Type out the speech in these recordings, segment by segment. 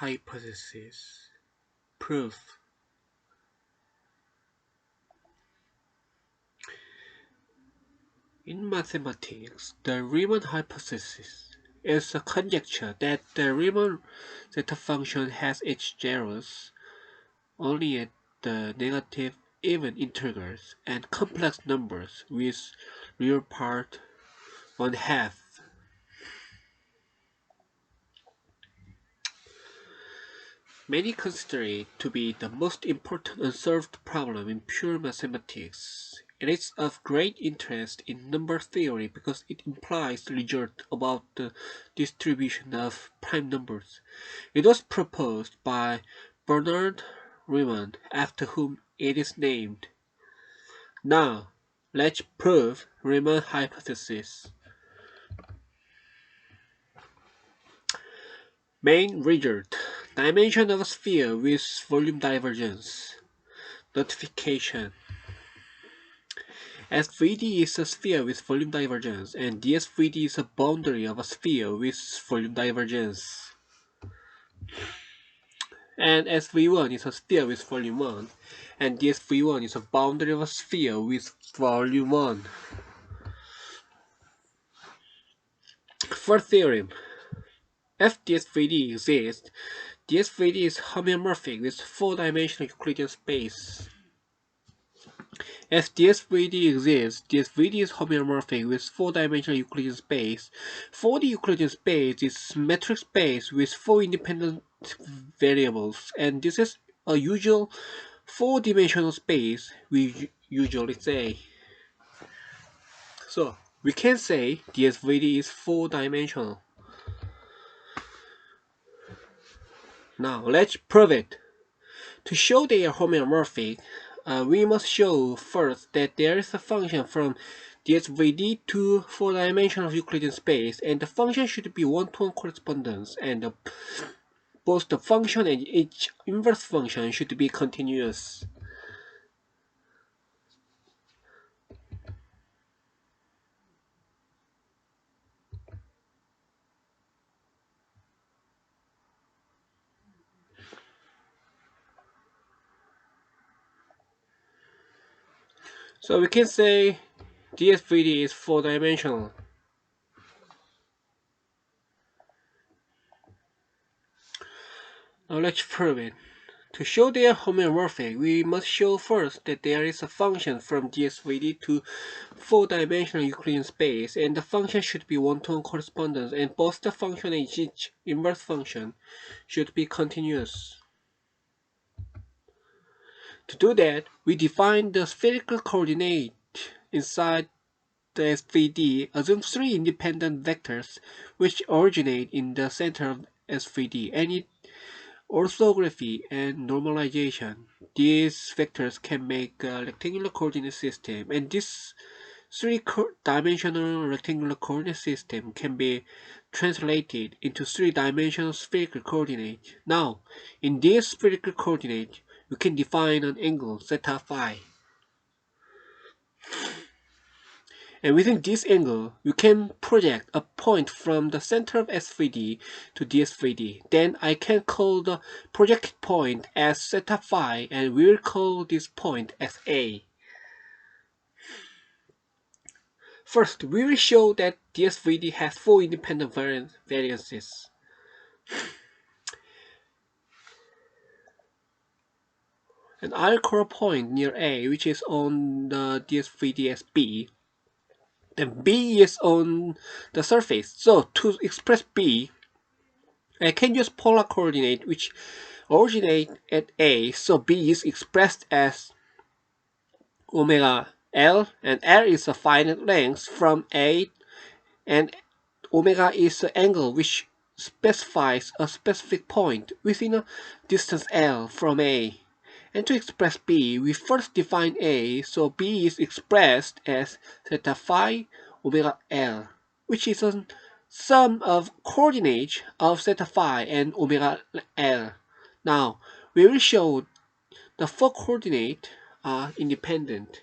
hypothesis. Proof. In mathematics, the Riemann hypothesis is a conjecture that the Riemann zeta function has its zeros only at the negative even integers and complex numbers with real part 1/2. Many consider it to be the most important unsolved problem in pure mathematics. It is of great interest in number theory because it implies results about the distribution of prime numbers. It was proposed by Bernard Riemann, after whom it is named. Now, let's prove Riemann hypothesis. Main result: dimension of a sphere with volume divergence. Notification: SVD is a sphere with volume divergence, and DSVD is a boundary of a sphere with volume divergence. And SV1 is a sphere with volume 1, and DSV1 is a boundary of a sphere with volume 1. First theorem: if DSVD exists, DSVD is homeomorphic with 4-dimensional Euclidean space. If DSVD exists, DSVD is homeomorphic with 4-dimensional Euclidean space. 4D Euclidean space is metric space with 4 independent variables, and this is a usual 4-dimensional space, we usually say. So, we can say DSVD is 4-dimensional. Now, let's prove it. To show they are homeomorphic, we must show first that there is a function from DSVD to 4-dimensional Euclidean space, and the function should be one-to-one correspondence, and both the function and each inverse function should be continuous. So we can say DSVD is 4-dimensional. Now let's prove it. To show they are homeomorphic, we must show first that there is a function from DSVD to 4-dimensional Euclidean space, and the function should be one-to-one correspondence, and both the function and each inverse function should be continuous. To do that, we define the spherical coordinate inside the SVD. Assume 3 independent vectors which originate in the center of SVD, and it orthography and normalization. These vectors can make a rectangular coordinate system, and this 3-dimensional rectangular coordinate system can be translated into 3-dimensional spherical coordinate. Now, in this spherical coordinate, we can define an angle theta phi. And within this angle, you can project a point from the center of SVD to DSVD. Then I can call the projected point as theta phi, and we will call this point as A. First, we will show that DSVD has 4 independent variances. And I'll call a point near A, which is on the DSVD as B. Then B is on the surface. So to express B, I can use polar coordinate which originate at A. So B is expressed as omega L, and L is a finite length from A, and omega is the angle which specifies a specific point within a distance L from A. And to express B, we first define A, so B is expressed as theta phi omega L, which is a sum of coordinates of theta phi and omega L. Now, we will show the 4 coordinates are independent.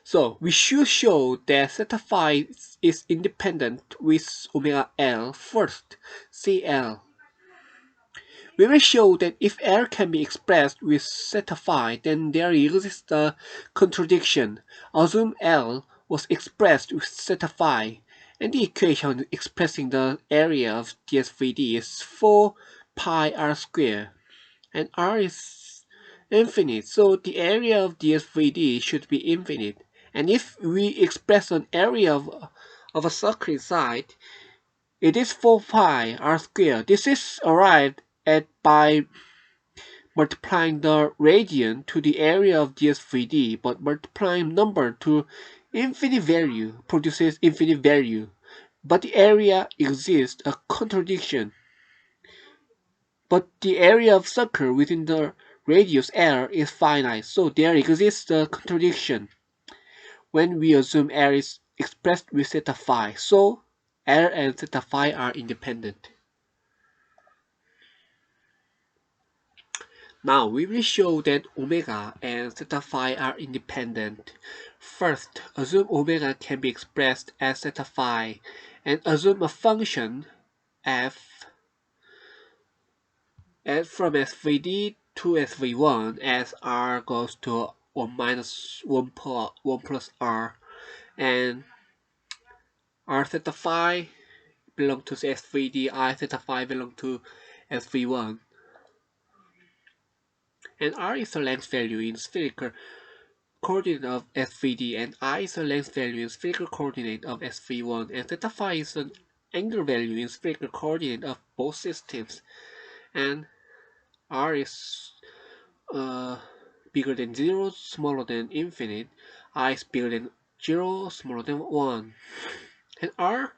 So we should show that theta phi is independent with omega L first, CL. We will show that if L can be expressed with theta phi, then there exists a contradiction. Assume L was expressed with theta phi, and the equation expressing the area of ds3d is 4 pi r squared, and r is infinite, so the area of ds3d should be infinite. And if we express an area of a circle inside, it is 4 pi r squared. This is arrived at by multiplying the radian to the area of ds3d, but multiplying number to infinite value produces infinite value. But the area exists a contradiction. But the area of circle within the radius L is finite, so there exists a contradiction when we assume L is expressed with theta phi. So L and theta phi are independent. Now we will show that omega and theta phi are independent. First, assume omega can be expressed as theta phi, and assume a function f from SV_D to SV1 as r goes to 1 minus 1 plus r, and r theta phi belong to SV_D, I theta phi belong to SV1, and r is the length value in spherical coordinate of SV_D, and I is the length value in spherical coordinate of SV1, and theta phi is an angular value in spherical coordinate of both systems, and r is bigger than 0, smaller than infinite, I is bigger than 0, smaller than 1, and r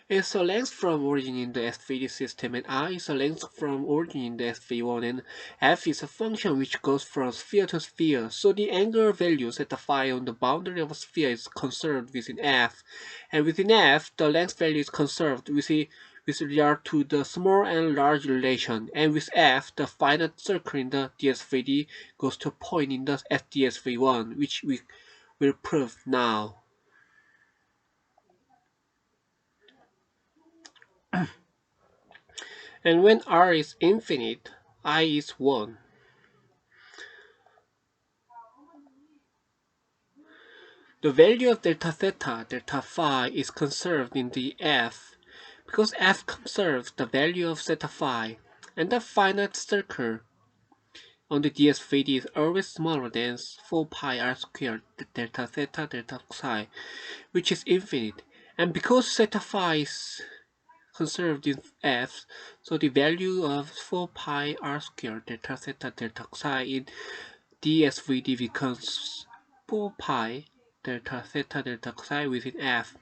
is the length from origin in the SV_D system, and I is the length from origin in the SV1, and f is a function which goes from sphere to sphere, so the angular value theta phi on the boundary of a sphere is conserved within f, and within f the length value is conserved with regard to the small and large relation, and with f the finite circle in the ds3d goes to a point in the dsv1, which we will prove now. And when r is infinite, I is 1. The value of delta theta, delta phi is conserved in the f, because f conserves the value of theta phi, and the finite circle on the ds3d is always smaller than 4 pi r squared delta theta delta psi, which is infinite. And because theta phi is conserved in f, so the value of 4 pi r squared delta theta delta psi in ds3d becomes 4 pi delta theta delta psi within f.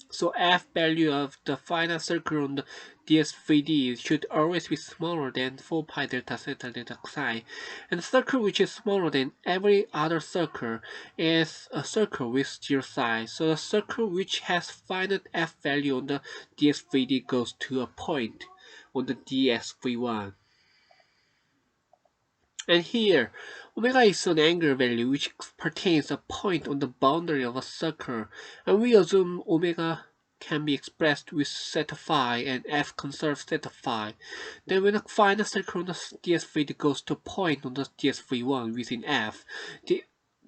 So f value of the finite circle on the ds3d should always be smaller than 4 pi delta theta delta psi, and the circle which is smaller than every other circle is a circle with zero size. So the circle which has finite f value on the ds3d goes to a point on the ds3one. And here, omega is an angular value which pertains a point on the boundary of a circle, and we assume omega can be expressed with theta phi and f conserves theta phi. Then when a finite circle on the ds3 goes to a point on the ds3one within f, the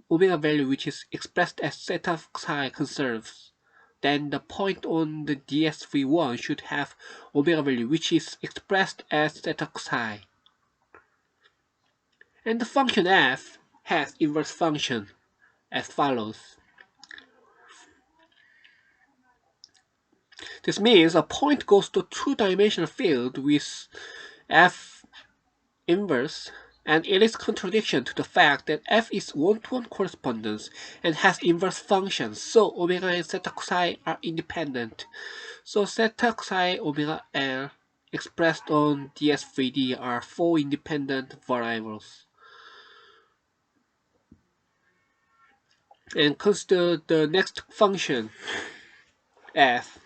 omega value which is expressed as theta psi conserves. Then the point on the ds3one should have omega value which is expressed as theta psi. And the function f has inverse function as follows. This means a point goes to a two-dimensional field with f inverse, and it is contradiction to the fact that f is one-to-one correspondence and has inverse functions, so omega and theta psi are independent. So theta psi omega L expressed on ds3d are four independent variables. And consider the next function f,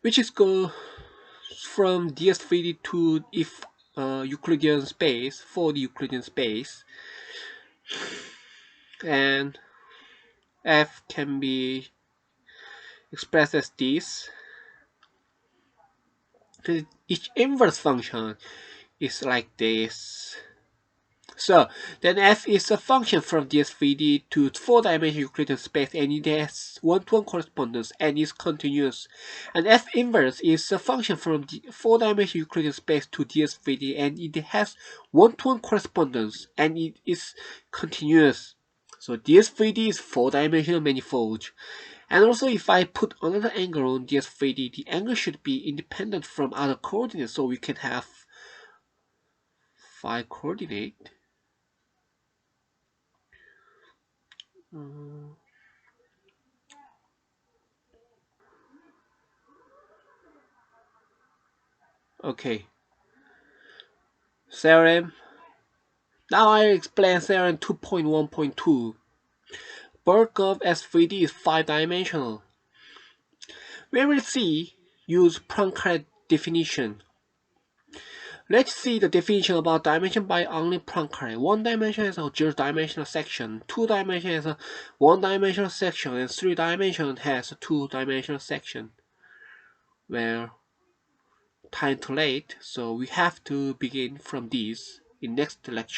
which is go from ds3d to if Euclidean space, for the Euclidean space. and f can be expressed as this. Each inverse function is like this. So then f is a function from ds3d to 4-dimensional Euclidean space, and it has one-to-one correspondence and is continuous. And f inverse is a function from the 4-dimensional Euclidean space to ds3d, and it has one-to-one correspondence and it is continuous. So ds3d is 4-dimensional manifold. And also, if I put another angle on ds3d, the angle should be independent from other coordinates, so we can have phi coordinate. Okay. Theorem. Now I explain theorem 2.1.2. Bulk of S3D is 5-dimensional. We will see use Poincare definition. Let's see the definition about dimension by only Poincare. One dimension has a 0-dimensional section, 2 dimension has a 1-dimensional section, and 3 dimension has a 2-dimensional section. Well, time too late, so we have to begin from this in next lecture.